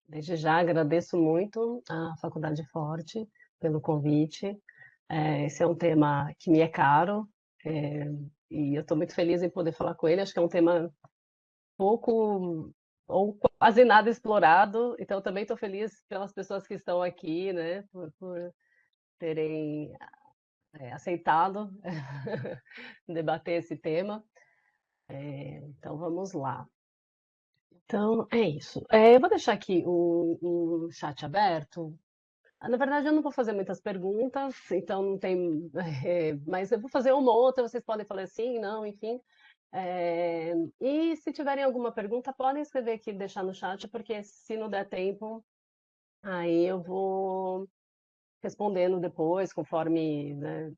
Desde já agradeço muito à Faculdade Forte pelo convite. Esse é um tema que me é caro, eh, e eu estou muito feliz em poder falar com ele. Acho que é um tema pouco ou quase nada explorado, então também estou feliz pelas pessoas que estão aqui, né, por terem, aceitado debater esse tema. Então vamos lá. Então é isso. Eu vou deixar aqui o chat aberto. Na verdade, eu não vou fazer muitas perguntas, então não tem, mas eu vou fazer uma ou outra, vocês podem falar sim, não, enfim. E se tiverem alguma pergunta, podem escrever aqui e deixar no chat, porque se não der tempo, aí eu vou respondendo depois, conforme, né,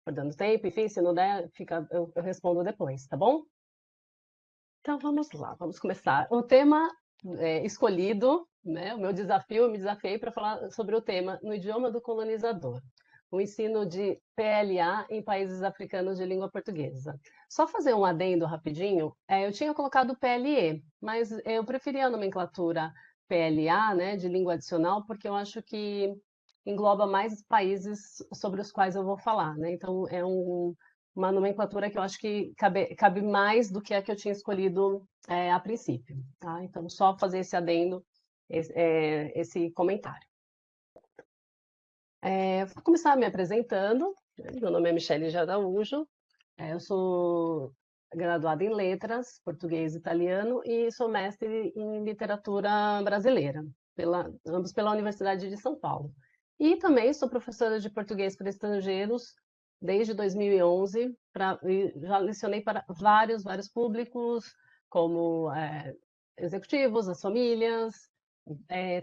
for dando tempo, enfim, se não der, eu respondo depois, tá bom? Então vamos lá, vamos começar. O tema escolhido, né, o meu desafio, eu me desafiei para falar sobre o tema no idioma do colonizador, o ensino de PLA em países africanos de língua portuguesa. Só fazer um adendo rapidinho, eu tinha colocado PLE, mas eu preferi a nomenclatura PLA, né, de língua adicional, porque eu acho que engloba mais países sobre os quais eu vou falar, né? Então é uma nomenclatura que eu acho que cabe mais do que a que eu tinha escolhido a princípio, tá? Então, só fazer esse adendo, esse comentário. Vou começar me apresentando. Meu nome é Michele de Araújo, eu sou graduada em Letras, Português e Italiano, e sou mestre em Literatura Brasileira, ambos pela Universidade de São Paulo. E também sou professora de Português para Estrangeiros desde 2011, e já lecionei para vários públicos, como executivos, as famílias,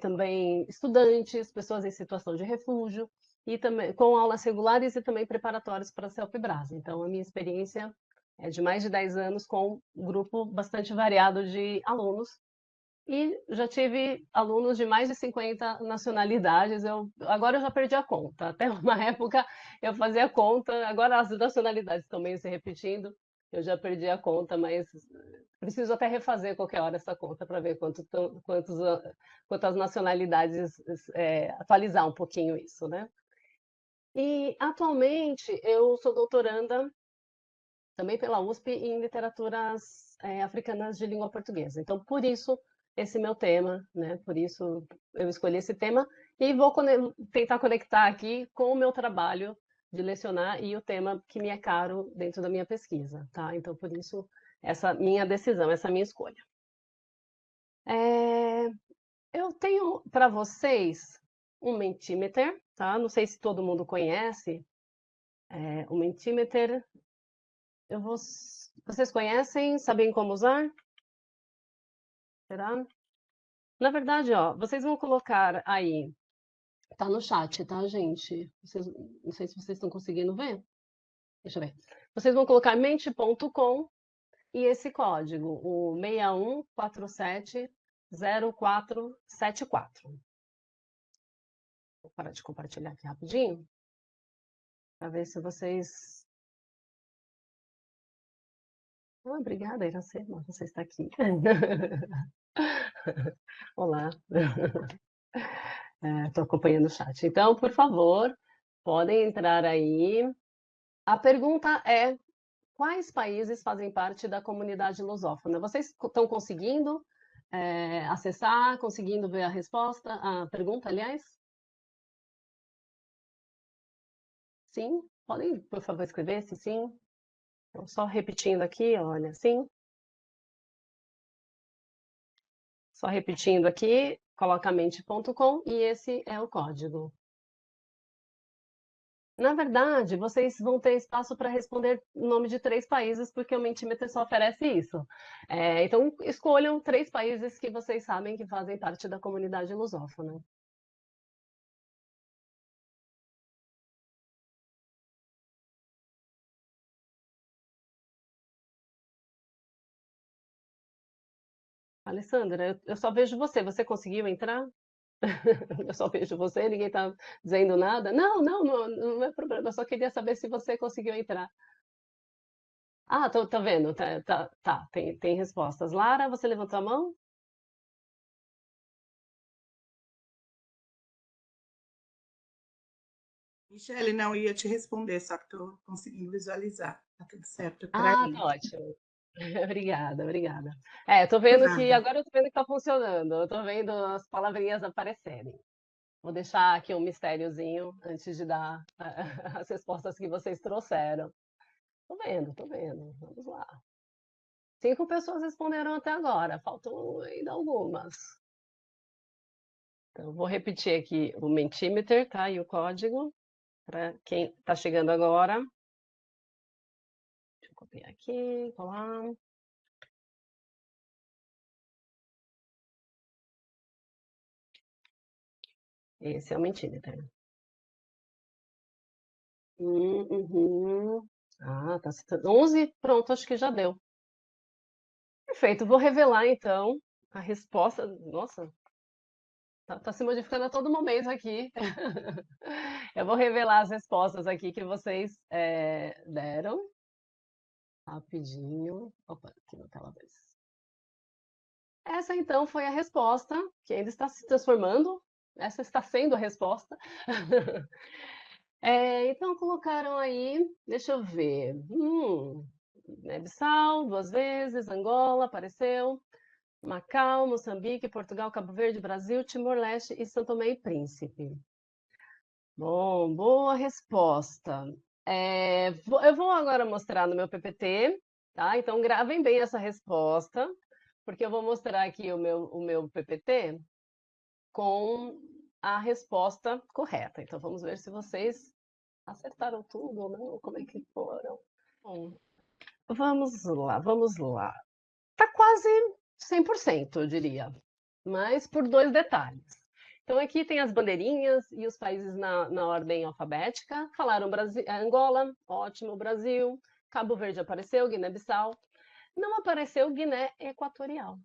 também estudantes, pessoas em situação de refúgio, e também com aulas regulares e também preparatórias para a Self-Brasa. Então, a minha experiência é de mais de 10 anos com um grupo bastante variado de alunos, e já tive alunos de mais de 50 nacionalidades. Agora eu já perdi a conta. Até uma época eu fazia conta, agora as nacionalidades estão meio se repetindo, eu já perdi a conta, mas preciso até refazer qualquer hora essa conta para ver quantas nacionalidades, atualizar um pouquinho isso, né? E atualmente eu sou doutoranda também pela USP em literaturas africanas de língua portuguesa. Então, por isso esse meu tema, né? Por isso eu escolhi esse tema e vou tentar conectar aqui com o meu trabalho de lecionar e o tema que me é caro dentro da minha pesquisa, tá? Então, por isso essa minha decisão, essa minha escolha. É, eu tenho para vocês um Mentimeter, tá? Não sei se todo mundo conhece. O Mentimeter, vocês conhecem? Sabem como usar? Será? Na verdade, ó, vocês vão colocar aí, tá no chat, tá, gente? Não sei se vocês estão conseguindo ver. Deixa eu ver. Vocês vão colocar mente.com e esse código, o 61470474. Vou parar de compartilhar aqui rapidinho, para ver se vocês. Ah, obrigada, Iracema, você está aqui. Olá. Estou acompanhando o chat. Então, por favor, podem entrar aí. A pergunta é: quais países fazem parte da comunidade lusófona? Vocês estão conseguindo acessar, conseguindo ver a resposta, a pergunta, aliás? Sim? Podem, por favor, escrever se sim. Então, só repetindo aqui, olha, sim. Só repetindo aqui, coloca mente.com e esse é o código. Na verdade, vocês vão ter espaço para responder o nome de 3 países, porque o Mentimeter só oferece isso. Então, escolham 3 países que vocês sabem que fazem parte da comunidade lusófona. Alessandra, eu só vejo você. Você conseguiu entrar? Eu só vejo você, ninguém está dizendo nada. Não, não, não, não é problema. Eu só queria saber se você conseguiu entrar. Ah, tô vendo. Tá, tem respostas. Lara, você levantou a mão? Michele, não ia te responder, só que estou conseguindo visualizar. Tá tudo certo para Ah, tá mim. ótimo. Obrigada, obrigada. É, tô vendo que Nada. agora eu tô vendo que tá funcionando. Eu tô vendo as palavrinhas aparecerem. Vou deixar aqui um mistériozinho antes de dar as respostas que vocês trouxeram. Tô vendo, tô vendo. Vamos lá. 5 pessoas responderam até agora, faltam ainda algumas. Então, vou repetir aqui o Mentimeter, tá? E o código, para quem está chegando agora. Deixa eu copiar aqui, colar. Esse é o Mentimeter. Uhum. Ah, tá citando. 11, pronto, acho que já deu. Perfeito, vou revelar então a resposta. Nossa, tá se modificando a todo momento aqui. Eu vou revelar as respostas aqui que vocês deram. Rapidinho. Opa, aqui na tela 2. Essa então foi a resposta, que ainda está se transformando. Essa está sendo a resposta. Então colocaram aí, deixa eu ver. Bissau, 2 vezes, Angola apareceu, Macau, Moçambique, Portugal, Cabo Verde, Brasil, Timor-Leste e São Tomé e Príncipe. Bom, boa resposta. Eu vou agora mostrar no meu PPT, tá? Então gravem bem essa resposta, porque eu vou mostrar aqui o meu PPT com a resposta correta. Então vamos ver se vocês acertaram tudo ou não, como é que foram. Bom, vamos lá, vamos lá. Tá quase 100%, eu diria, mas por 2 detalhes. Então aqui tem as bandeirinhas e os países na ordem alfabética. Falaram Brasil, Angola, ótimo, Brasil. Cabo Verde apareceu, Guiné-Bissau. Não apareceu Guiné Equatorial.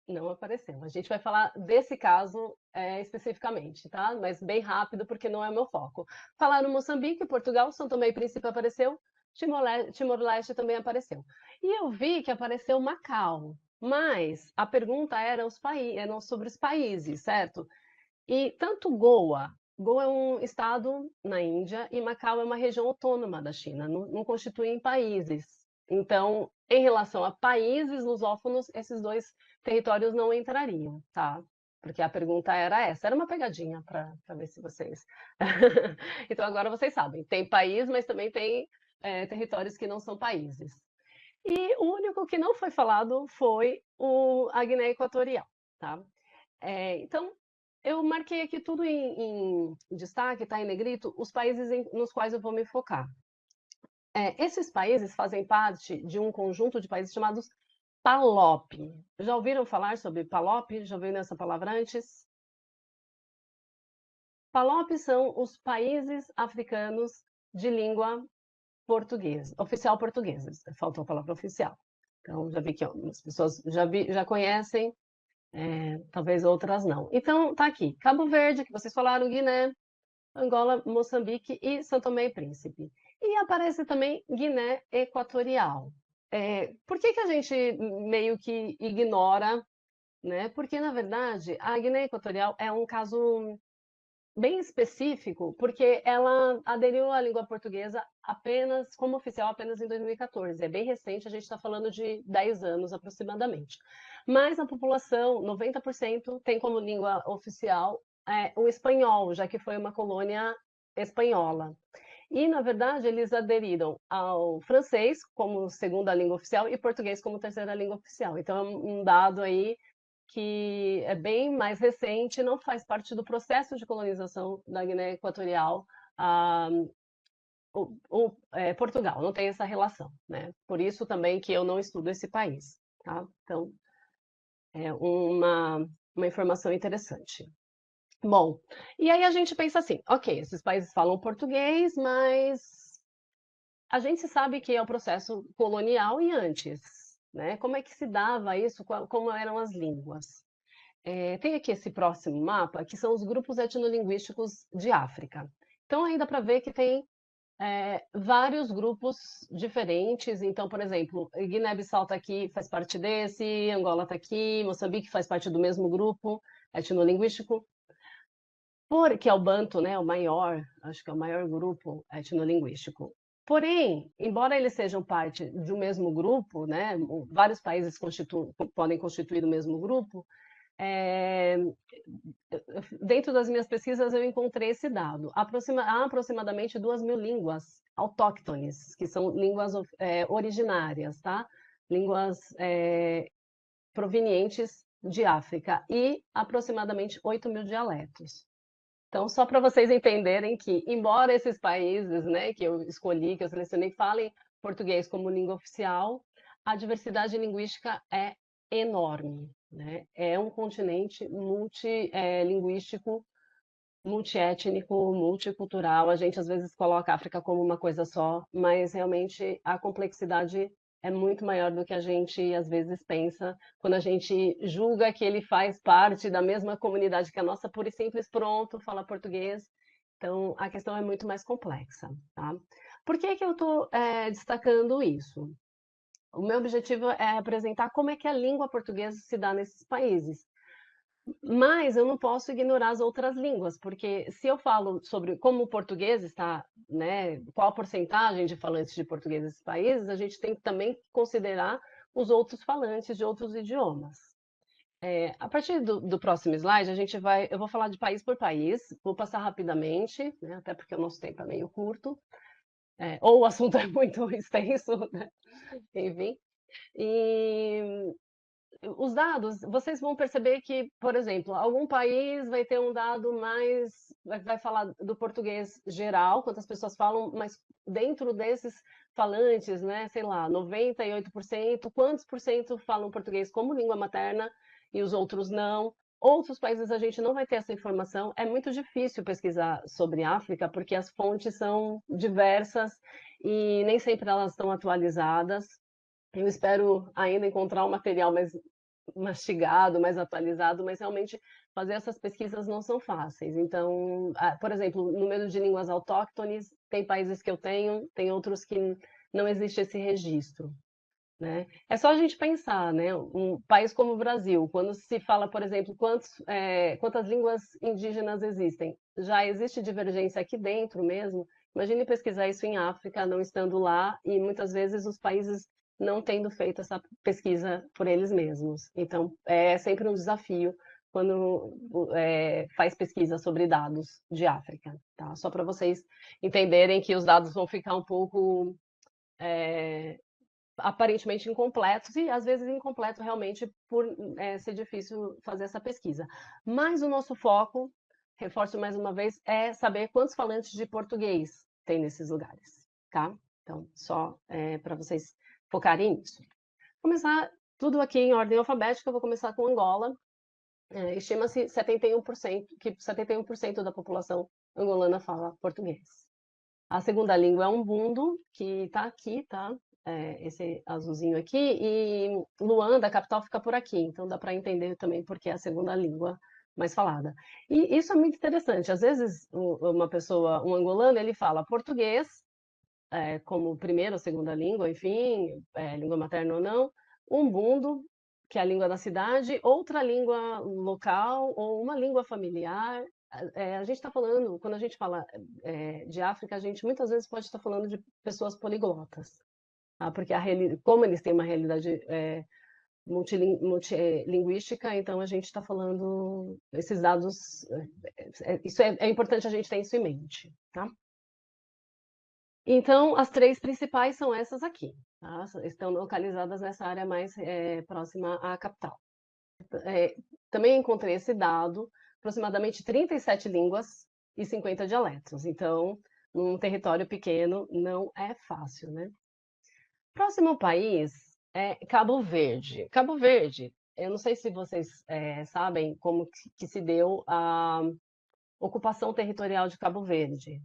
Não apareceu. A gente vai falar desse caso especificamente, tá? Mas bem rápido, porque não é meu foco. Falaram Moçambique, Portugal, São Tomé e Príncipe apareceu, Timor-Leste também apareceu. E eu vi que apareceu Macau, mas a pergunta era eram sobre os países, certo? E tanto Goa é um estado na Índia e Macau é uma região autônoma da China, não constituem países. Então, em relação a países lusófonos, esses 2 territórios não entrariam, tá? Porque a pergunta era essa, era uma pegadinha para ver se vocês. Então agora vocês sabem, tem país, mas também tem territórios que não são países. E o único que não foi falado foi a Guiné Equatorial, tá? Então, eu marquei aqui tudo em destaque, tá em negrito, os países nos quais eu vou me focar. Esses países fazem parte de um conjunto de países chamados PALOP. Já ouviram falar sobre PALOP? Já ouviram essa palavra antes? PALOP são os países africanos de língua portuguesa, oficial portuguesa. Faltou a palavra oficial. Então, já vi que as pessoas já conhecem, talvez outras não. Então, tá aqui. Cabo Verde, que vocês falaram, Guiné, Angola, Moçambique e São Tomé e Príncipe. E aparece também Guiné Equatorial. Por que a gente meio que ignora, né? Porque, na verdade, a Guiné Equatorial é um caso bem específico, porque ela aderiu à língua portuguesa apenas como oficial apenas em 2014. É bem recente, a gente está falando de 10 anos aproximadamente. Mas a população, 90%, tem como língua oficial o espanhol, já que foi uma colônia espanhola. E, na verdade, eles aderiram ao francês como segunda língua oficial e português como terceira língua oficial. Então, é um dado aí que é bem mais recente, não faz parte do processo de colonização da Guiné Equatorial, ah, Portugal, não tem essa relação, né? Por isso também que eu não estudo esse país, tá? Então, é uma informação interessante. Bom, e aí a gente pensa assim, ok, esses países falam português, mas a gente sabe que é o processo colonial e antes, né? Como é que se dava isso, como eram as línguas? Tem aqui esse próximo mapa, que são os grupos etnolinguísticos de África. Então, aí dá para ver que tem vários grupos diferentes. Então, por exemplo, Guiné-Bissau está aqui, faz parte desse, Angola está aqui, Moçambique faz parte do mesmo grupo etnolinguístico. que é o Banto, né, o maior, acho que é o maior grupo etnolinguístico. Porém, embora eles sejam parte de um mesmo grupo, né, vários países podem constituir o mesmo grupo, eh, dentro das minhas pesquisas eu encontrei esse dado. Há aproximadamente 2.000 línguas autóctones, que são línguas originárias, tá? Línguas provenientes de África, e aproximadamente 8.000 dialetos. Então, só para vocês entenderem que, embora esses países, né, que eu escolhi, que eu selecionei, falem português como língua oficial, a diversidade linguística é enorme, né? É um continente multilinguístico, multiétnico, multicultural. A gente às vezes coloca a África como uma coisa só, mas realmente a complexidade é muito maior do que a gente às vezes pensa quando a gente julga que ele faz parte da mesma comunidade que a nossa, pura e simples, pronto, fala português. Então, a questão é muito mais complexa, tá? Por que que eu estou destacando isso? O meu objetivo é apresentar como é que a língua portuguesa se dá nesses países. Mas eu não posso ignorar as outras línguas, porque se eu falo sobre como o português está, né, qual a porcentagem de falantes de português nesses países, a gente tem que também considerar os outros falantes de outros idiomas. A partir do próximo slide, eu vou falar de país por país, vou passar rapidamente, né, até porque o nosso tempo é meio curto, ou o assunto é muito extenso, né, enfim. E os dados, vocês vão perceber que, por exemplo, algum país vai ter um dado mais, vai falar do português geral, quantas pessoas falam, mas dentro desses falantes, né, sei lá, 98%, quantos por cento falam português como língua materna e os outros não? Outros países a gente não vai ter essa informação. É muito difícil pesquisar sobre África, porque as fontes são diversas e nem sempre elas estão atualizadas. Eu espero ainda encontrar um material mais mastigado, mais atualizado, mas realmente fazer essas pesquisas não são fáceis. Então, por exemplo, número de línguas autóctones, tem países que eu tenho, tem outros que não existe esse registro, né? É só a gente pensar, né? Um país como o Brasil, quando se fala, por exemplo, quantas línguas indígenas existem, já existe divergência aqui dentro mesmo. Imagine pesquisar isso em África, não estando lá, e muitas vezes os países não tendo feito essa pesquisa por eles mesmos. Então, é sempre um desafio quando faz pesquisa sobre dados de África, tá? Só para vocês entenderem que os dados vão ficar um pouco aparentemente incompletos, e às vezes incompleto realmente por ser difícil fazer essa pesquisa. Mas o nosso foco, reforço mais uma vez, é saber quantos falantes de português tem nesses lugares, tá? Então, só para vocês focarem nisso. Começar tudo aqui em ordem alfabética, eu vou começar com Angola. Estima-se 71%, que 71% da população angolana fala português. A segunda língua é Umbundo, que está aqui, tá? Esse azulzinho aqui, e Luanda, a capital, fica por aqui, então dá para entender também porque é a segunda língua mais falada. E isso é muito interessante. Às vezes, uma pessoa, um angolano, ele fala português como primeira ou segunda língua, enfim, língua materna ou não, Umbundo, que é a língua da cidade, outra língua local ou uma língua familiar. A gente está falando, quando a gente fala de África, a gente muitas vezes pode estar falando de pessoas poliglotas, tá? Porque como eles têm uma realidade multilinguística, então a gente está falando esses dados, isso é importante a gente ter isso em mente, tá? Então, as três principais são essas aqui, tá? Estão localizadas nessa área mais próxima à capital. Também encontrei esse dado, aproximadamente 37 línguas e 50 dialetos. Então, num território pequeno, não é fácil, né? Próximo país é Cabo Verde. Cabo Verde, eu não sei se vocês sabem como que se deu a ocupação territorial de Cabo Verde,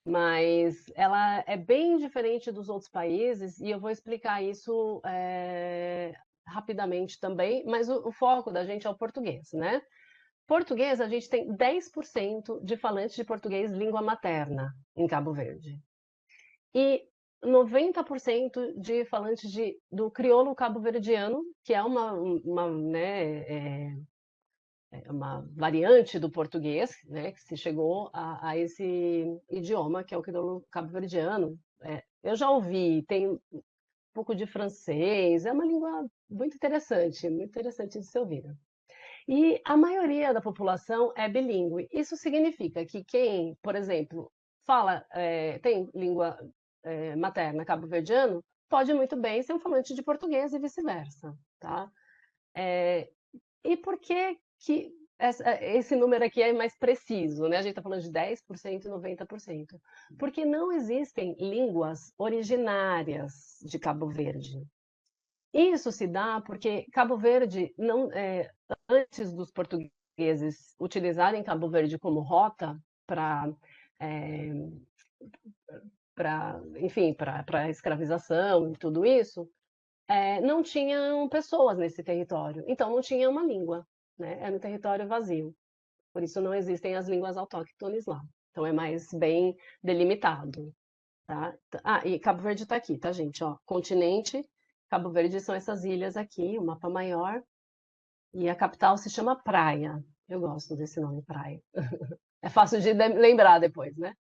mas ela é bem diferente dos outros países, e eu vou explicar isso rapidamente também, mas o foco da gente é o português, né? Português, a gente tem 10% de falantes de português língua materna em Cabo Verde. E 90% de falantes do crioulo cabo-verdiano, que é é uma variante do português, né, que se chegou a esse idioma, que é o crioulo cabo-verdiano. Eu já ouvi, tem um pouco de francês, é uma língua muito interessante de se ouvir. E a maioria da população é bilíngue. Isso significa que quem, por exemplo, tem língua materna cabo-verdiano, pode muito bem ser um falante de português e vice-versa, tá? E por que esse número aqui é mais preciso, né? A gente está falando de 10% e 90%. Porque não existem línguas originárias de Cabo Verde. Isso se dá porque Cabo Verde, não, antes dos portugueses utilizarem Cabo Verde como rota para, eh, enfim, para escravização e tudo isso, não tinham pessoas nesse território, então não tinha uma língua, né? Era um território vazio. Por isso não existem as línguas autóctones lá. Então é mais bem delimitado, tá? Ah, e Cabo Verde está aqui, tá, gente? Ó, continente, Cabo Verde são essas ilhas aqui, o mapa maior, e a capital se chama Praia. Eu gosto desse nome, Praia. É fácil de lembrar depois, né?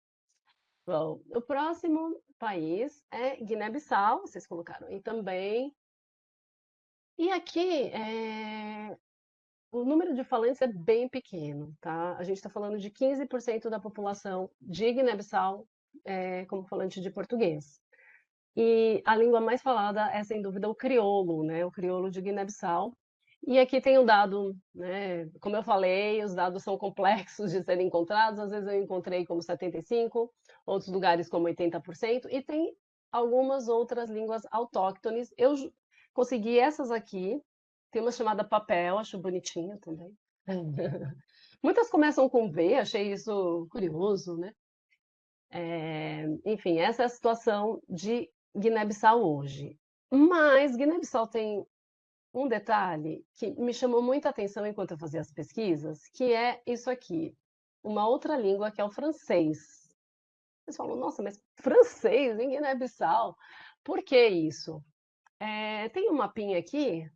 Bom, o próximo país é Guiné-Bissau, vocês colocaram aí também. E aqui, o número de falantes é bem pequeno, tá? A gente está falando de 15% da população de Guiné-Bissau como falante de português. E a língua mais falada é, sem dúvida, o crioulo, né? O crioulo de Guiné-Bissau. E aqui tem um dado, né? Como eu falei, os dados são complexos de serem encontrados. Às vezes eu encontrei como 75, outros lugares como 80%, e tem algumas outras línguas autóctones. Eu consegui essas aqui. Tem uma chamada papel, acho bonitinha também. Muitas começam com V, achei isso curioso, né? Enfim, essa é a situação de Guiné-Bissau hoje. Mas Guiné-Bissau tem um detalhe que me chamou muita atenção enquanto eu fazia as pesquisas, que é isso aqui, uma outra língua que é o francês. Vocês falam, nossa, mas francês em Guiné-Bissau? Por que isso? Tem um mapinha aqui,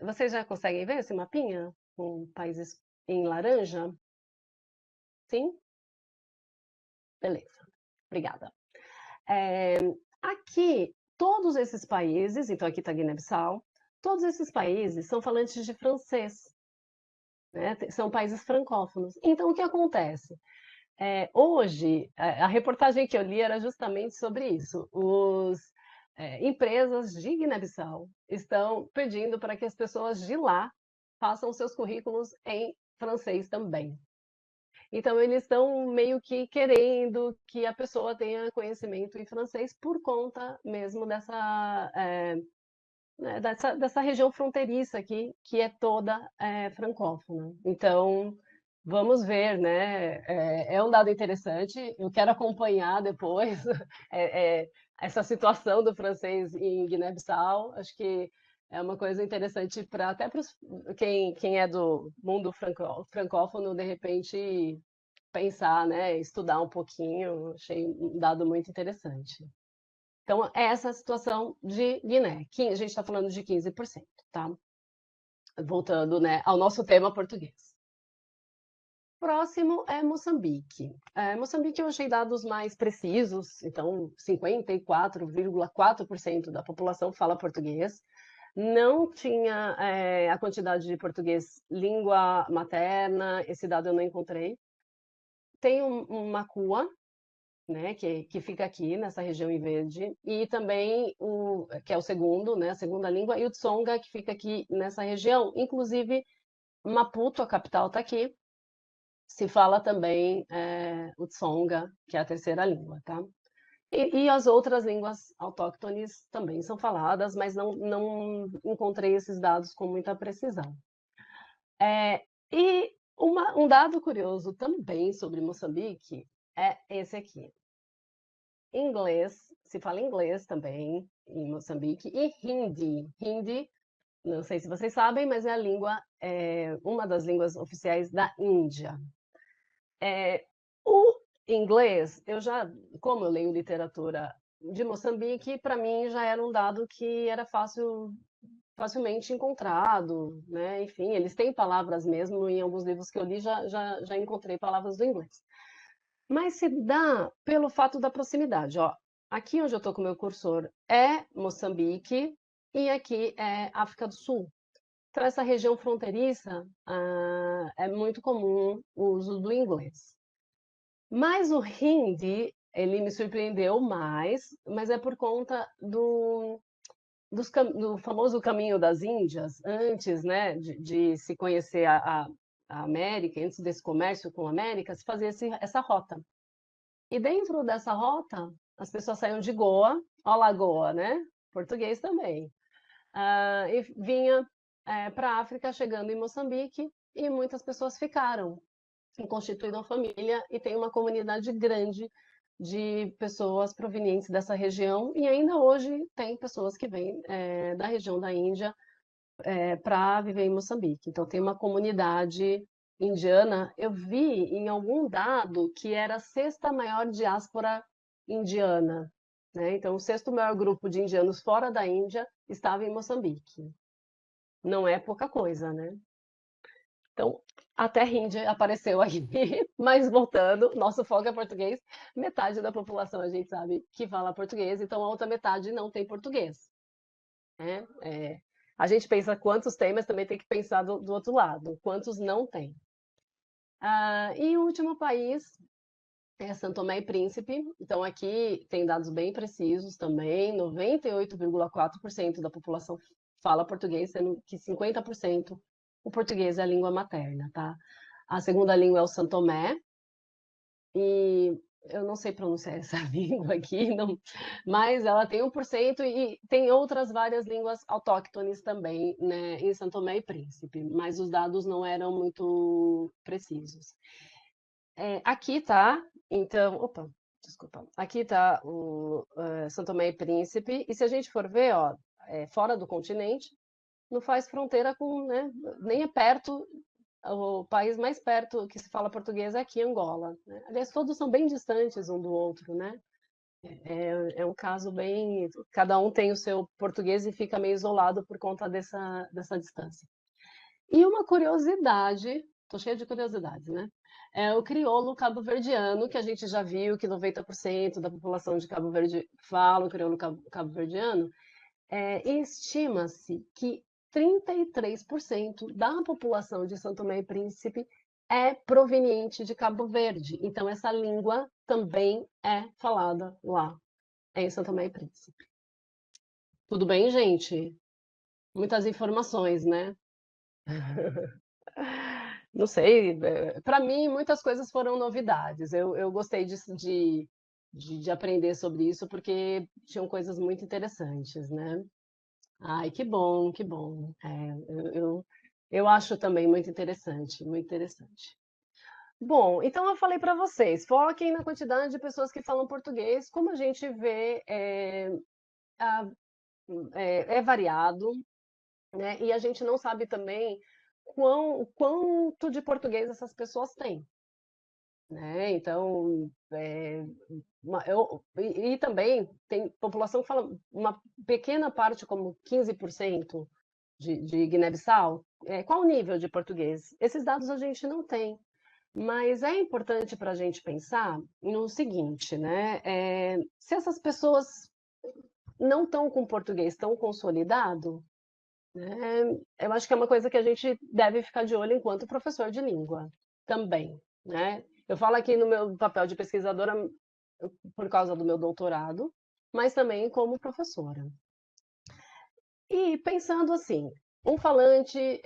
vocês já conseguem ver esse mapinha? Com países em laranja? Sim? Beleza, obrigada. É, aqui, todos esses países, então aqui está Guiné-Bissau, todos esses países são falantes de francês, né? São países francófonos. Então, o que acontece? Hoje, a reportagem que eu li era justamente sobre isso. Empresas de Guiné-Bissau estão pedindo para que as pessoas de lá façam seus currículos em francês também. Então, eles estão meio que querendo que a pessoa tenha conhecimento em francês por conta mesmo né, dessa região fronteiriça aqui, que é toda francófona. Então, vamos ver, né? É um dado interessante, eu quero acompanhar depois essa situação do francês em Guiné-Bissau. Acho que é uma coisa interessante para até para quem é do mundo francófono, de repente pensar, né, estudar um pouquinho, achei um dado muito interessante. Então, é essa a situação de Guiné. A gente está falando de 15%, tá? Voltando, né, ao nosso tema português. Próximo é Moçambique. Moçambique eu achei dados mais precisos, então 54,4% da população fala português. Não tinha a quantidade de português língua materna, esse dado eu não encontrei. Tem um Macua, né, que fica aqui nessa região em verde, e também que é o segundo, né, a segunda língua, e o Tsonga, que fica aqui nessa região. Inclusive, Maputo, a capital, está aqui. Se fala também o Tsonga, que é a terceira língua, tá? E as outras línguas autóctones também são faladas, mas não encontrei esses dados com muita precisão. E um dado curioso também sobre Moçambique é esse aqui. Inglês, se fala inglês também em Moçambique, e hindi. Hindi, não sei se vocês sabem, mas é a língua, uma das línguas oficiais da Índia. O inglês, como eu leio literatura de Moçambique, para mim já era um dado que era fácil facilmente encontrado, né? Enfim, eles têm palavras mesmo, em alguns livros que eu li já encontrei palavras do inglês. Mas se dá pelo fato da proximidade, ó. Aqui onde eu estou com o meu cursor é Moçambique e aqui é África do Sul. Então, essa região fronteiriça, é muito comum o uso do inglês. Mas o hindi, ele me surpreendeu mais, mas é por conta do famoso caminho das Índias, antes, né, de se conhecer a América, antes desse comércio com a América, se fazia essa rota. E dentro dessa rota, as pessoas saíam de Goa, ó Lagoa, né? Português também. E vinha para a África, chegando em Moçambique, e muitas pessoas ficaram, constituíram família, e tem uma comunidade grande de pessoas provenientes dessa região, e ainda hoje tem pessoas que vêm da região da Índia para viver em Moçambique. Então, tem uma comunidade indiana. Eu vi em algum dado que era a sexta maior diáspora indiana, né? Então, o sexto maior grupo de indianos fora da Índia estava em Moçambique. Não é pouca coisa, né? Então, a terra índia apareceu aqui, mas voltando, nosso foco é português. Metade da população a gente sabe que fala português, então a outra metade não tem português, né? A gente pensa quantos tem, mas também tem que pensar do outro lado, quantos não tem. E o último país é São Tomé e Príncipe. Então, aqui tem dados bem precisos também: 98,4% da população fala português, sendo que 50% o português é a língua materna, tá? A segunda língua é o São Tomé, e eu não sei pronunciar essa língua aqui, não, mas ela tem 1% e tem outras várias línguas autóctones também, né, em São Tomé e Príncipe, mas os dados não eram muito precisos. Aqui tá, então, opa, desculpa, aqui tá o São Tomé e Príncipe, e se a gente for ver, ó, fora do continente, não faz fronteira com, né, nem é perto. O país mais perto que se fala português é aqui, Angola, né? Aliás, todos são bem distantes um do outro, né? É um caso bem. Cada um tem o seu português e fica meio isolado por conta dessa distância. E uma curiosidade, estou cheia de curiosidades, né? É o crioulo cabo-verdiano, que a gente já viu que 90% da população de Cabo Verde fala o crioulo cabo-verdiano. Estima-se que 33% da população de São Tomé e Príncipe é proveniente de Cabo Verde. Então, essa língua também é falada lá, em São Tomé e Príncipe. Tudo bem, gente? Muitas informações, né? Não sei, para mim, muitas coisas foram novidades. Eu gostei de aprender sobre isso, porque tinham coisas muito interessantes, né? Ai, que bom, que bom. Eu acho também muito interessante, muito interessante. Bom, então eu falei para vocês, foquem na quantidade de pessoas que falam português. Como a gente vê, a- é variado, né? E a gente não sabe também quanto de português essas pessoas têm, né? Então, e também tem população que fala uma pequena parte, como 15% de Guiné-Bissau. Qual o nível de português? Esses dados a gente não tem, mas é importante para a gente pensar no seguinte, né? Se essas pessoas não estão com português tão consolidado, né, eu acho que é uma coisa que a gente deve ficar de olho enquanto professor de língua também, né? Eu falo aqui no meu papel de pesquisadora por causa do meu doutorado, mas também como professora. E pensando assim, um falante,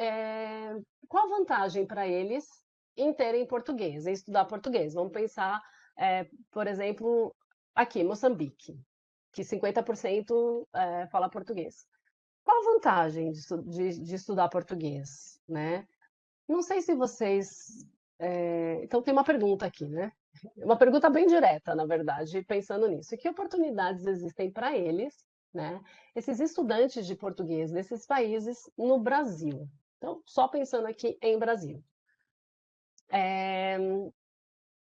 qual a vantagem para eles em terem português, em estudar português? Vamos pensar, por exemplo, aqui, Moçambique, que 50% fala português. Qual a vantagem de estudar português, né? Não sei se vocês. Então, tem uma pergunta aqui, né? Uma pergunta bem direta, na verdade, pensando nisso. Que oportunidades existem para eles, né? Esses estudantes de português desses países no Brasil? Então, só pensando aqui em Brasil.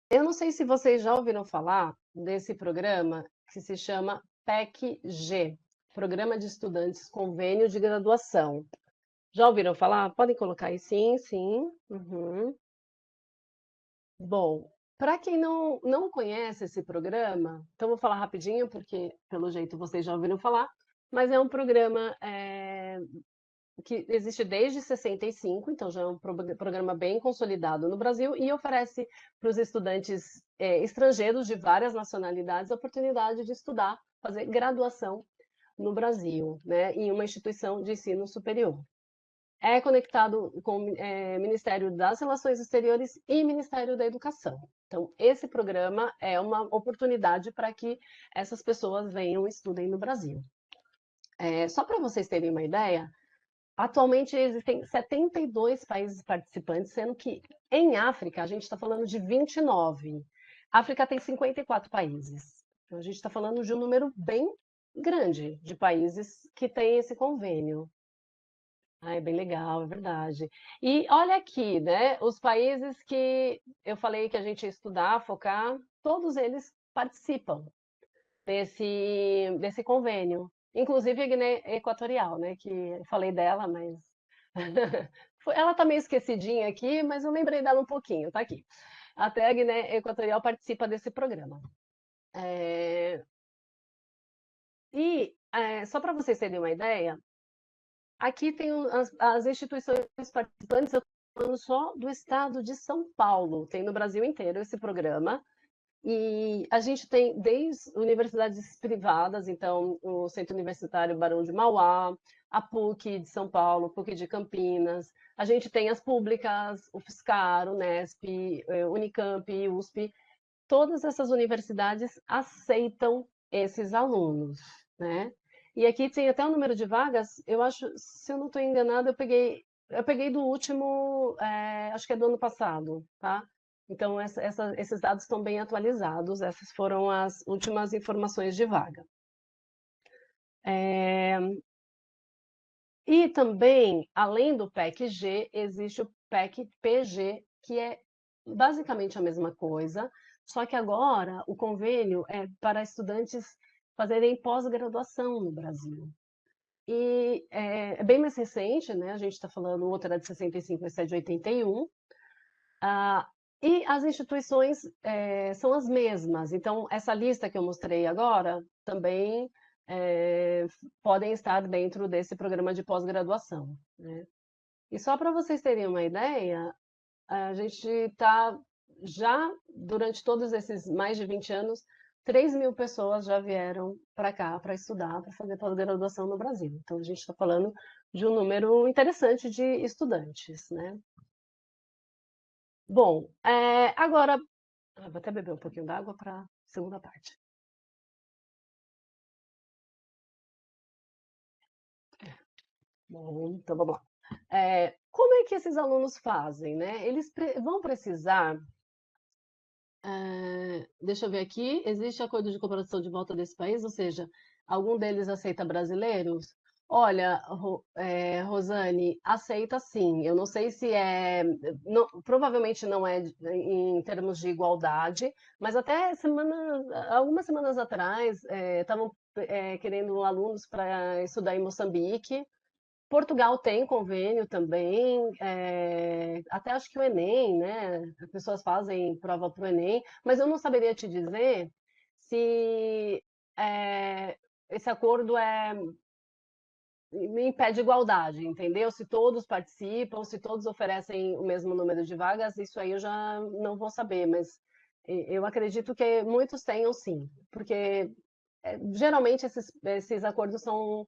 Eu não sei se vocês já ouviram falar desse programa que se chama PEC-G. Programa de Estudantes Convênio de Graduação. Já ouviram falar? Podem colocar aí sim, sim. Uhum. Bom, para quem não conhece esse programa, então vou falar rapidinho, porque pelo jeito vocês já ouviram falar, mas é um programa que existe desde 65, então já é um programa bem consolidado no Brasil e oferece para os estudantes estrangeiros de várias nacionalidades a oportunidade de estudar, fazer graduação no Brasil, né, em uma instituição de ensino superior. É conectado com o Ministério das Relações Exteriores e Ministério da Educação. Então, esse programa é uma oportunidade para que essas pessoas venham e estudem no Brasil. Só para vocês terem uma ideia, atualmente existem 72 países participantes, sendo que em África a gente está falando de 29. A África tem 54 países. Então, a gente está falando de um número bem grande de países que têm esse convênio. Ah, é bem legal, é verdade. E olha aqui, né? Os países que eu falei que a gente ia estudar, focar, todos eles participam desse convênio. Inclusive a Guiné Equatorial, né? Que eu falei dela, mas ela tá meio esquecidinha aqui, mas eu lembrei dela um pouquinho, tá aqui. Até a Guiné Equatorial participa desse programa. Só para vocês terem uma ideia, aqui tem as instituições participantes, eu estou falando só do estado de São Paulo, tem no Brasil inteiro esse programa, e a gente tem desde universidades privadas, então o Centro Universitário Barão de Mauá, a PUC de São Paulo, PUC de Campinas, a gente tem as públicas, o UFSCar, Unesp, Unicamp, USP, todas essas universidades aceitam esses alunos, né? E aqui tem até o número de vagas, eu acho, se eu não estou enganada, eu peguei do último, acho que é do ano passado, tá? Então, esses dados estão bem atualizados, essas foram as últimas informações de vaga. E também, além do PEC-G, existe o PEC-PG, que é basicamente a mesma coisa, só que agora o convênio é para estudantes fazerem pós-graduação no Brasil. E é bem mais recente, né? A gente está falando, outra é de 65, essa é de 81. E as instituições são as mesmas. Então, essa lista que eu mostrei agora também podem estar dentro desse programa de pós-graduação, né? E só para vocês terem uma ideia, a gente está já, durante todos esses mais de 20 anos, 3.000 pessoas já vieram para cá para estudar, para fazer pós-graduação no Brasil. Então, a gente está falando de um número interessante de estudantes, né? Bom, agora, vou até beber um pouquinho d'água para a segunda parte. Bom, então vamos lá. Como é que esses alunos fazem, né? Eles vão precisar. Deixa eu ver aqui. Existe acordo de cooperação de volta desse país, ou seja, algum deles aceita brasileiros? Olha, Rosane, aceita sim. Eu não sei se provavelmente não é em termos de igualdade, mas até algumas semanas atrás estavam querendo alunos para estudar em Moçambique. Portugal tem convênio também, até acho que o Enem, né? As pessoas fazem prova para o Enem, mas eu não saberia te dizer se esse acordo impede igualdade, entendeu? Se todos participam, se todos oferecem o mesmo número de vagas, isso aí eu já não vou saber, mas eu acredito que muitos tenham sim, porque geralmente esses acordos são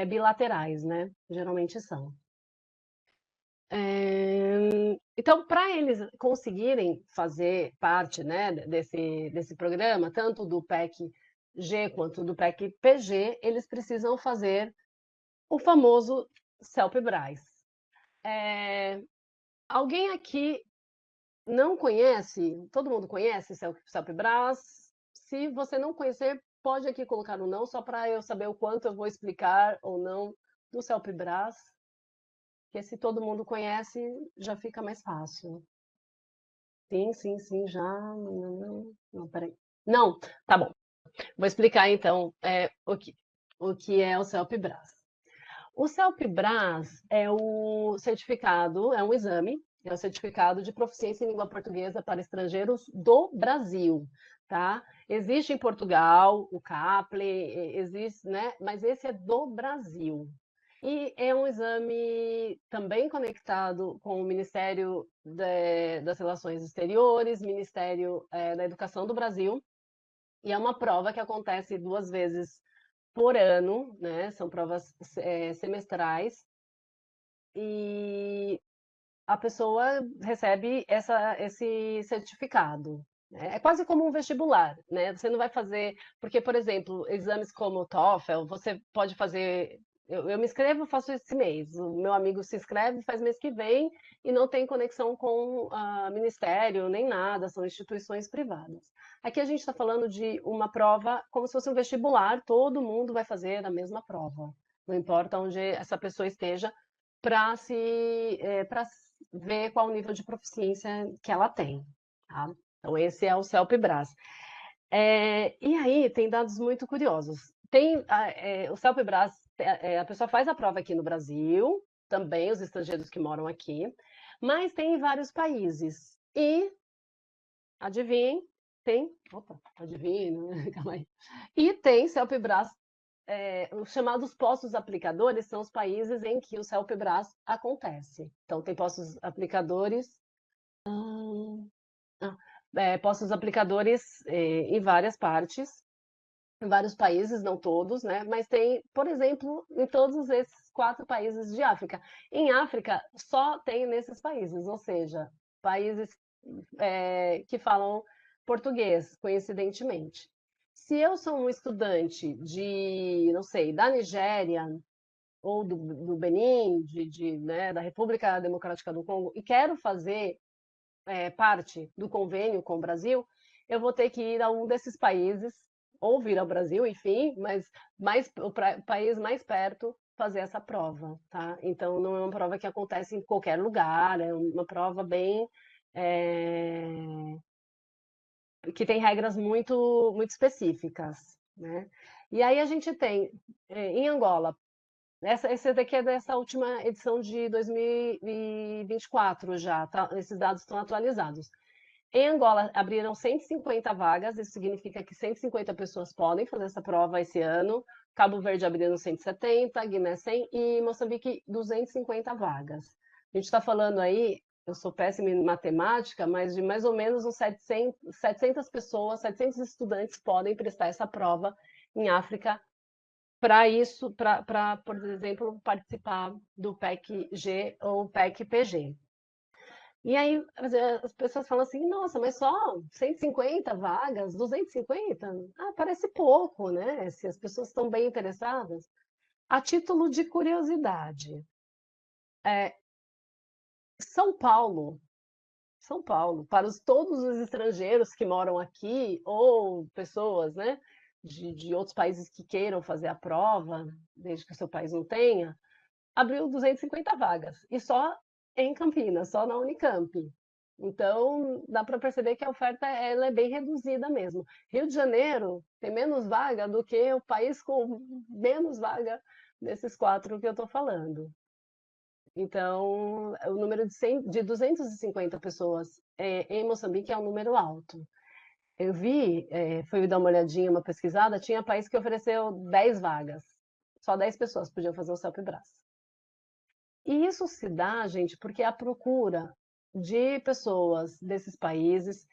bilaterais, né? Geralmente são. Então, para eles conseguirem fazer parte, né, desse programa, tanto do PEC-G quanto do PEC-PG, eles precisam fazer o famoso CELP-BRAS. Alguém aqui não conhece? Todo mundo conhece CELP-BRAS? Se você não conhecer, pode aqui colocar um não, só para eu saber o quanto eu vou explicar ou não do CELP-BRAS, porque se todo mundo conhece, já fica mais fácil. Sim, sim, sim, já. Não, não, peraí. Não, tá bom. Vou explicar então o que. o que é o CELPE-BRAS. O CELPE-BRAS é o certificado, é um exame, é o certificado de proficiência em língua portuguesa para estrangeiros do Brasil, tá? Existe em Portugal o CAPLE, existe, né? Mas esse é do Brasil. E é um exame também conectado com o Ministério das Relações Exteriores, Ministério da Educação do Brasil, e é uma prova que acontece 2 vezes por ano, né? São provas semestrais, e a pessoa recebe esse certificado, né? É quase como um vestibular, né? Você não vai fazer, porque, por exemplo, exames como o TOEFL, você pode fazer. Eu me inscrevo, faço esse mês. O meu amigo se inscreve, faz mês que vem e não tem conexão com ministério nem nada, são instituições privadas. Aqui a gente está falando de uma prova como se fosse um vestibular, todo mundo vai fazer a mesma prova, não importa onde essa pessoa esteja, para ver qual o nível de proficiência que ela tem, tá? Então, esse é o CELPE-BRAS. E aí, tem dados muito curiosos. O CELPE-BRAS, a pessoa faz a prova aqui no Brasil, também os estrangeiros que moram aqui, mas tem em vários países. E, adivinhem, adivinhem, né? Calma aí. E tem CELPE-BRAS, os chamados postos aplicadores são os países em que o CELPE-BRAS acontece. Então, tem postos aplicadores, postos aplicadores em várias partes, em vários países, não todos, né? Mas tem, por exemplo, em todos esses 4 países de África. Em África, só tem nesses países, ou seja, países que falam português, coincidentemente. Se eu sou um estudante de, não sei, da Nigéria ou do Benin, né, da República Democrática do Congo, e quero fazer parte do convênio com o Brasil, eu vou ter que ir a um desses países, ou vir ao Brasil, enfim, mas o país mais perto fazer essa prova, tá? Então, não é uma prova que acontece em qualquer lugar, é uma prova bem que tem regras muito específicas, né? E aí a gente tem, em Angola, esse daqui é dessa última edição de 2024 já, tá? Esses dados estão atualizados. Em Angola, abriram 150 vagas, isso significa que 150 pessoas podem fazer essa prova esse ano. Cabo Verde abrindo 170, Guiné 100 e Moçambique 250 vagas. A gente está falando aí, eu sou péssima em matemática, mas de mais ou menos uns 700 pessoas, 700 estudantes podem prestar essa prova em África para isso, por exemplo, participar do PEC-G ou PEC-PG. E aí as pessoas falam assim, nossa, mas só 150 vagas, 250? Ah, parece pouco, né? Se as pessoas estão bem interessadas. A título de curiosidade, São Paulo, São Paulo, para todos os estrangeiros que moram aqui, ou pessoas, né, de outros países que queiram fazer a prova, desde que o seu país não tenha, abriu 250 vagas, e só em Campinas, só na Unicamp. Então, dá para perceber que a oferta ela é bem reduzida mesmo. Rio de Janeiro tem menos vaga do que o país com menos vaga desses 4 que eu estou falando. Então, o número de 250 pessoas em Moçambique é um número alto. Eu vi, fui dar uma olhadinha, uma pesquisada, tinha país que ofereceu 10 vagas. Só 10 pessoas podiam fazer o CELPE-BRAS. E isso se dá, gente, porque a procura de pessoas desses países,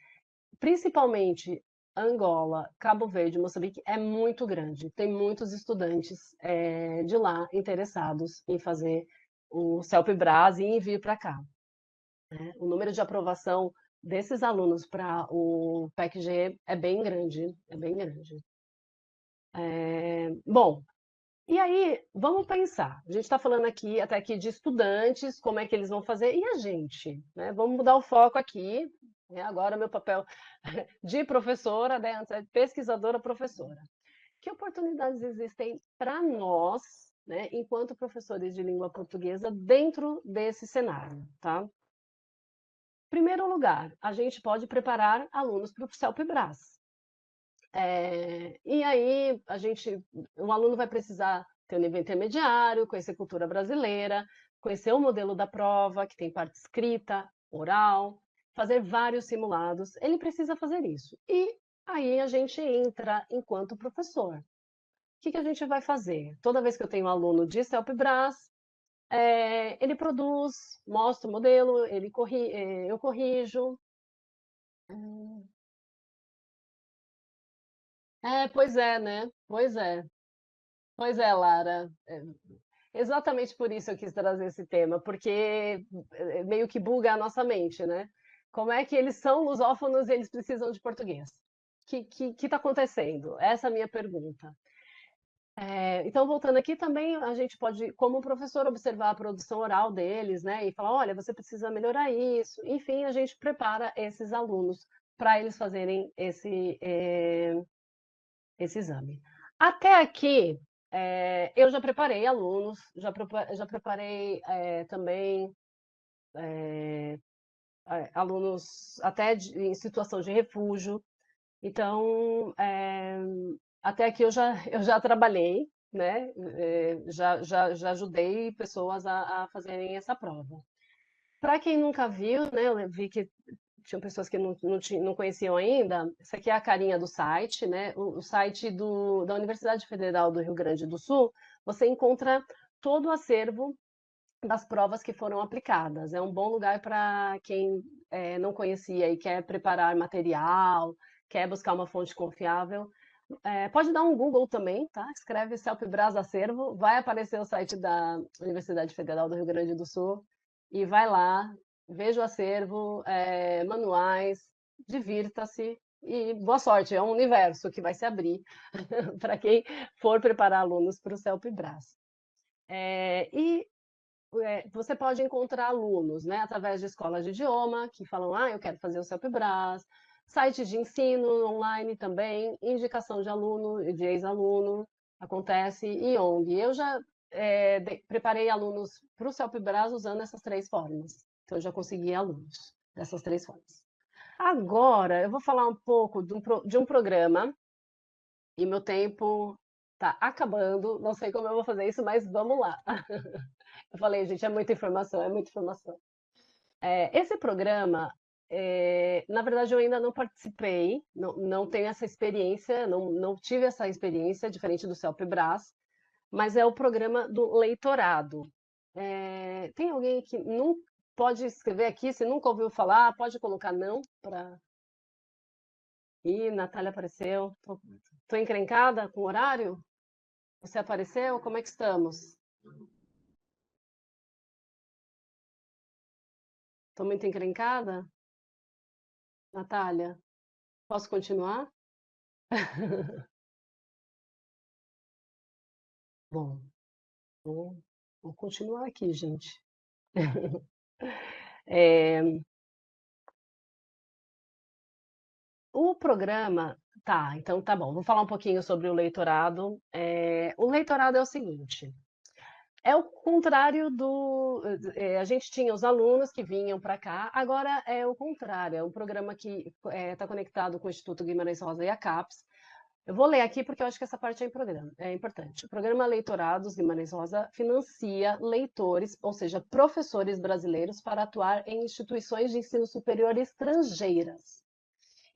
principalmente Angola, Cabo Verde, Moçambique, é muito grande. Tem muitos estudantes de lá interessados em fazer o CELPE-BRAS e em vir para cá, né? O número de aprovação desses alunos para o PEC-G é bem grande, é bem grande. Bom, e aí, vamos pensar. A gente está falando aqui até aqui de estudantes, como é que eles vão fazer, e a gente, né? Vamos mudar o foco aqui. Né? Agora, meu papel de professora, né? Antes é pesquisadora, professora. Que oportunidades existem para nós, né, enquanto professores de língua portuguesa, dentro desse cenário, tá? Em primeiro lugar, a gente pode preparar alunos para o CELPE-BRAS. E aí o aluno vai precisar ter o nível intermediário, conhecer cultura brasileira, conhecer o modelo da prova, que tem parte escrita, oral, fazer vários simulados. Ele precisa fazer isso. E aí a gente entra enquanto professor. O que que a gente vai fazer? Toda vez que eu tenho um aluno de CELPE-BRAS, ele produz, mostra o modelo, eu corrijo. Pois é, né? Pois é. Pois é, Lara. Exatamente por isso eu quis trazer esse tema, porque meio que buga a nossa mente, né? Como é que eles são lusófonos e eles precisam de português? O que está acontecendo? Essa é a minha pergunta. Então, voltando aqui, também a gente pode, como professor, observar a produção oral deles, né? E falar, olha, você precisa melhorar isso. Enfim, a gente prepara esses alunos para eles fazerem esse exame. Até aqui, eu já preparei alunos, já preparei também alunos até em situação de refúgio. Então, até aqui eu já trabalhei, né? Já ajudei pessoas a fazerem essa prova. Para quem nunca viu, né? Eu vi que tinham pessoas que não conheciam ainda. Essa aqui é a carinha do site, né? O site da Universidade Federal do Rio Grande do Sul. Você encontra todo o acervo das provas que foram aplicadas. É um bom lugar para quem não conhecia e quer preparar material, quer buscar uma fonte confiável. Pode dar um Google também, tá? Escreve CELPE-BRAS Acervo, vai aparecer o site da Universidade Federal do Rio Grande do Sul e vai lá, veja o acervo, manuais, divirta-se e boa sorte. É um universo que vai se abrir para quem for preparar alunos para o CELPE-BRAS. Você pode encontrar alunos, né, através de escolas de idioma que falam, eu quero fazer o CELPE-BRAS, sites de ensino online também, indicação de aluno e de ex-aluno, acontece, e ONG. Eu já preparei alunos para o CELPE-BRAS usando essas três formas. Então, eu já consegui alunos dessas três formas. Agora, eu vou falar um pouco de um programa, e meu tempo está acabando, não sei como eu vou fazer isso, mas vamos lá. Eu falei, gente, é muita informação, é muita informação. Esse programa, na verdade, eu ainda não participei, não tenho essa experiência, não tive essa experiência, diferente do CELPE-BRAS, mas é o programa do leitorado. Tem alguém que não pode escrever aqui, se nunca ouviu falar, pode colocar não para. Ih, Natália apareceu. Tô encrencada com o horário? Você apareceu? Como é que estamos? Tô muito encrencada? Natália, posso continuar? Bom, vou continuar aqui, gente. O programa. Tá, então tá bom. Vou falar um pouquinho sobre o leitorado. O leitorado é o seguinte: é o contrário do. A gente tinha os alunos que vinham para cá, agora é o contrário. É um programa que está conectado com o Instituto Guimarães Rosa e a CAPES. Eu vou ler aqui porque eu acho que essa parte é importante. O programa Leitorados Guimarães Rosa financia leitores, ou seja, professores brasileiros, para atuar em instituições de ensino superior estrangeiras.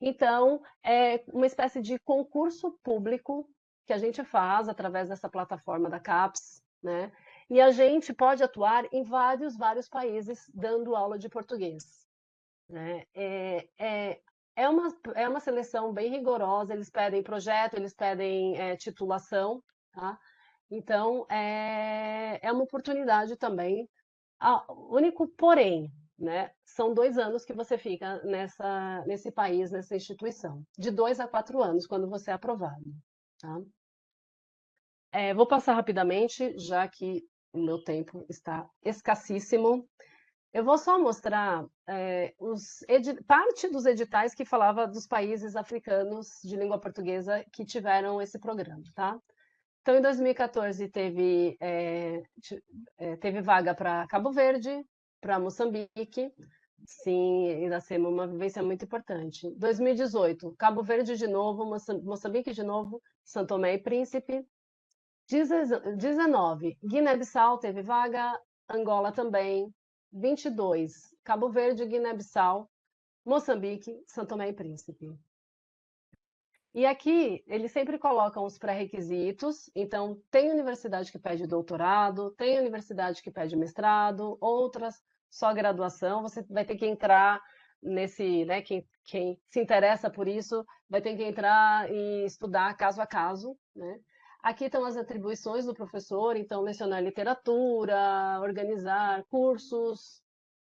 Então, é uma espécie de concurso público que a gente faz através dessa plataforma da CAPES, né? E a gente pode atuar em vários países dando aula de português, né? É uma seleção bem rigorosa, eles pedem projeto, eles pedem titulação, tá? Então, é uma oportunidade também. O único porém, né, são 2 anos que você fica nesse país, nessa instituição. De 2 a 4 anos, quando você é aprovado. Tá? Vou passar rapidamente, já que o meu tempo está escassíssimo. Eu vou só mostrar parte dos editais que falava dos países africanos de língua portuguesa que tiveram esse programa, tá? Então, em 2014, teve vaga para Cabo Verde, para Moçambique, Sim, Iracema, uma vivência muito importante. 2018, Cabo Verde de novo, Moçambique de novo, São Tomé e Príncipe. 19, Guiné-Bissau teve vaga, Angola também. 22, Cabo Verde, Guiné-Bissau, Moçambique, São Tomé e Príncipe. E aqui eles sempre colocam os pré-requisitos, então tem universidade que pede doutorado, tem universidade que pede mestrado, outras só graduação, você vai ter que entrar nesse, né, quem se interessa por isso vai ter que entrar e estudar caso a caso, né? Aqui estão as atribuições do professor, então lecionar literatura, organizar cursos,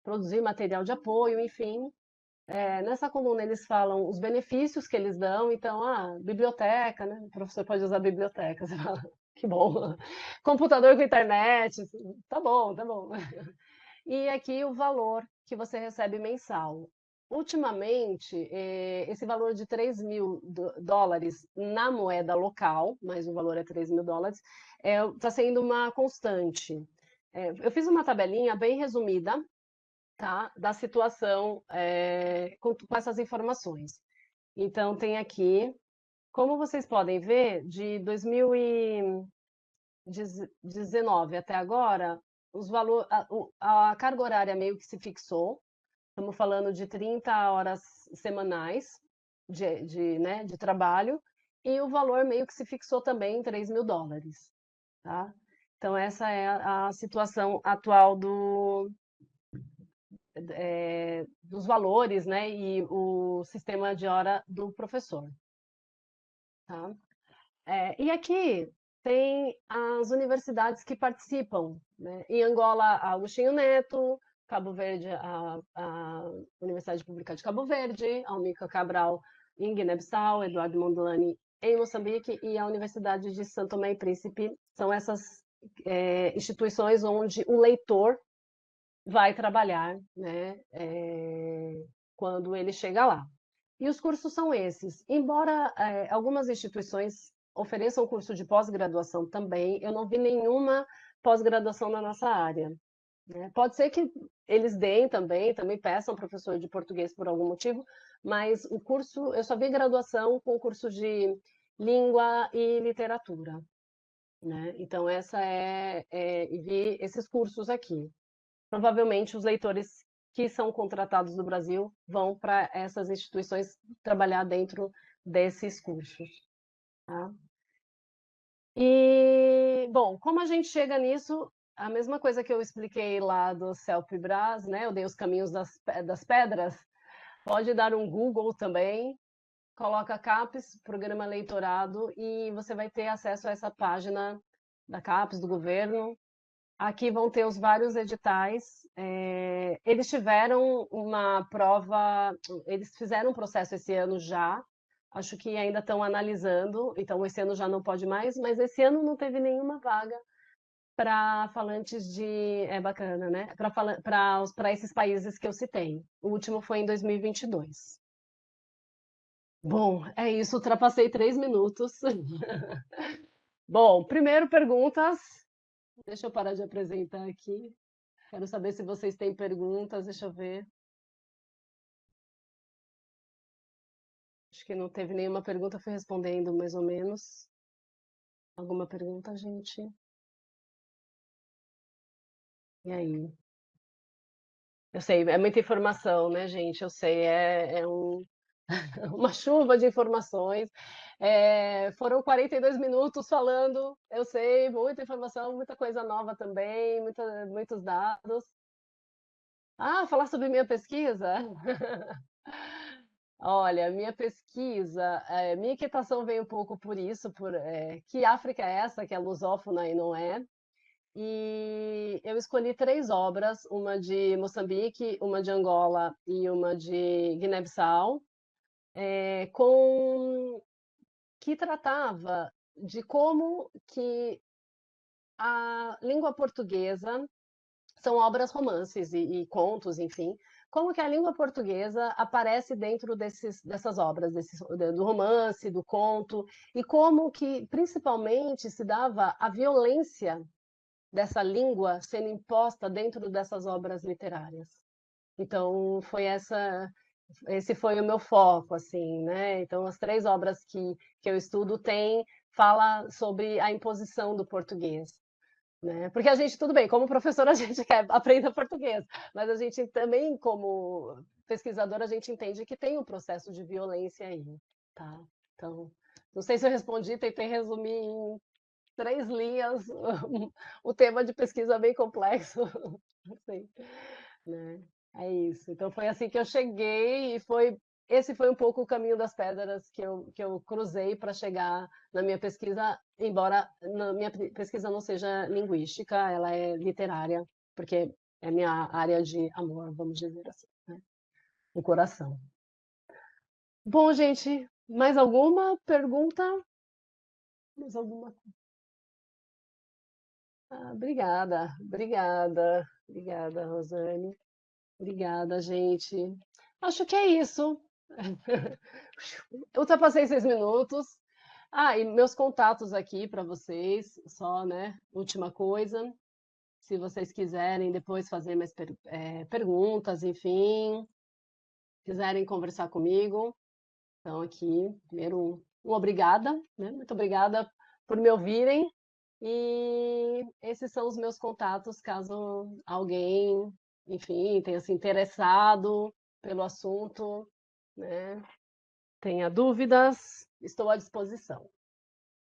produzir material de apoio, enfim. Nessa coluna eles falam os benefícios que eles dão, então, biblioteca, né? O professor pode usar biblioteca, você fala, que bom. Computador com internet, tá bom, tá bom. E aqui o valor que você recebe mensal. Ultimamente, esse valor de 3 mil dólares na moeda local, mas o valor é 3 mil dólares, está sendo uma constante. Eu fiz uma tabelinha bem resumida, tá, da situação com essas informações. Então, tem aqui, como vocês podem ver, de 2019 até agora, a carga horária meio que se fixou. Estamos falando de 30 horas semanais né, de trabalho, e o valor meio que se fixou também em 3 mil dólares. Tá? Então, essa é a situação atual dos valores, né, e o sistema de hora do professor. Tá? E aqui tem as universidades que participam, né? Em Angola, a Agostinho Neto, Cabo Verde, a Universidade Pública de Cabo Verde, a Unica Cabral em Guiné-Bissau, Eduardo Mondlane em Moçambique e a Universidade de São Tomé e Príncipe. São essas instituições onde o leitor vai trabalhar, né, quando ele chega lá. E os cursos são esses. Embora algumas instituições ofereçam curso de pós-graduação também, eu não vi nenhuma pós-graduação na nossa área. Né? Pode ser que eles deem também peçam professor de português por algum motivo, mas o curso, eu só vi graduação com curso de língua e literatura. Né? Então, e vi esses cursos aqui. Provavelmente os leitores que são contratados do Brasil vão para essas instituições trabalhar dentro desses cursos. Tá? E, bom, como a gente chega nisso, a mesma coisa que eu expliquei lá do CELP-Brás, né? Eu dei os caminhos das pedras, pode dar um Google também, coloca CAPES, Programa Leitorado, e você vai ter acesso a essa página da CAPES, do governo. Aqui vão ter os vários editais. Eles tiveram uma prova, eles fizeram um processo esse ano já, acho que ainda estão analisando, então esse ano já não pode mais, mas esse ano não teve nenhuma vaga para falantes de. É bacana, né? Para esses países que eu citei. O último foi em 2022. Bom, é isso, ultrapassei 3 minutos. Bom, primeiro perguntas. Deixa eu parar de apresentar aqui. Quero saber se vocês têm perguntas, deixa eu ver. Acho que não teve nenhuma pergunta, fui respondendo mais ou menos. Alguma pergunta, gente? E aí? Eu sei, é muita informação, né, gente? Eu sei, uma chuva de informações. Foram 42 minutos falando, eu sei, muita informação, muita coisa nova também, muitos dados. Falar sobre minha pesquisa? Olha, minha pesquisa, minha inquietação veio um pouco por isso, que África é essa, que é lusófona e não é. E eu escolhi 3 obras, uma de Moçambique, uma de Angola e uma de Guiné-Bissau, que tratava de como que a língua portuguesa são obras romances e contos, enfim. Como que a língua portuguesa aparece dentro dessas obras, do romance, do conto, e como que, principalmente, se dava a violência dessa língua sendo imposta dentro dessas obras literárias. Então, esse foi o meu foco, assim, né? Então, as 3 obras que eu estudo fala sobre a imposição do português, né? Porque a gente, tudo bem, como professora, a gente quer aprender português, mas a gente também, como pesquisadora, a gente entende que tem um processo de violência aí, tá? Então, não sei se eu respondi, tentei resumir em 3 linhas o tema de pesquisa bem complexo, não sei, né? É isso. Então foi assim que eu cheguei e esse foi um pouco o caminho das pedras que eu cruzei para chegar na minha pesquisa, embora na minha pesquisa não seja linguística, ela é literária, porque é minha área de amor, vamos dizer assim, né? O coração. Bom, gente, mais alguma pergunta? Mais alguma? Ah, obrigada, obrigada, obrigada, Rosane. Obrigada, gente. Acho que é isso. Eu ultrapassei 6 minutos. Ah, e meus contatos aqui para vocês, só, né? Última coisa. Se vocês quiserem depois fazer mais perguntas, enfim, quiserem conversar comigo, então aqui, primeiro, obrigada, né? Muito obrigada por me ouvirem. E esses são os meus contatos, caso alguém, enfim, tenha se interessado pelo assunto, né? Tenha dúvidas, estou à disposição.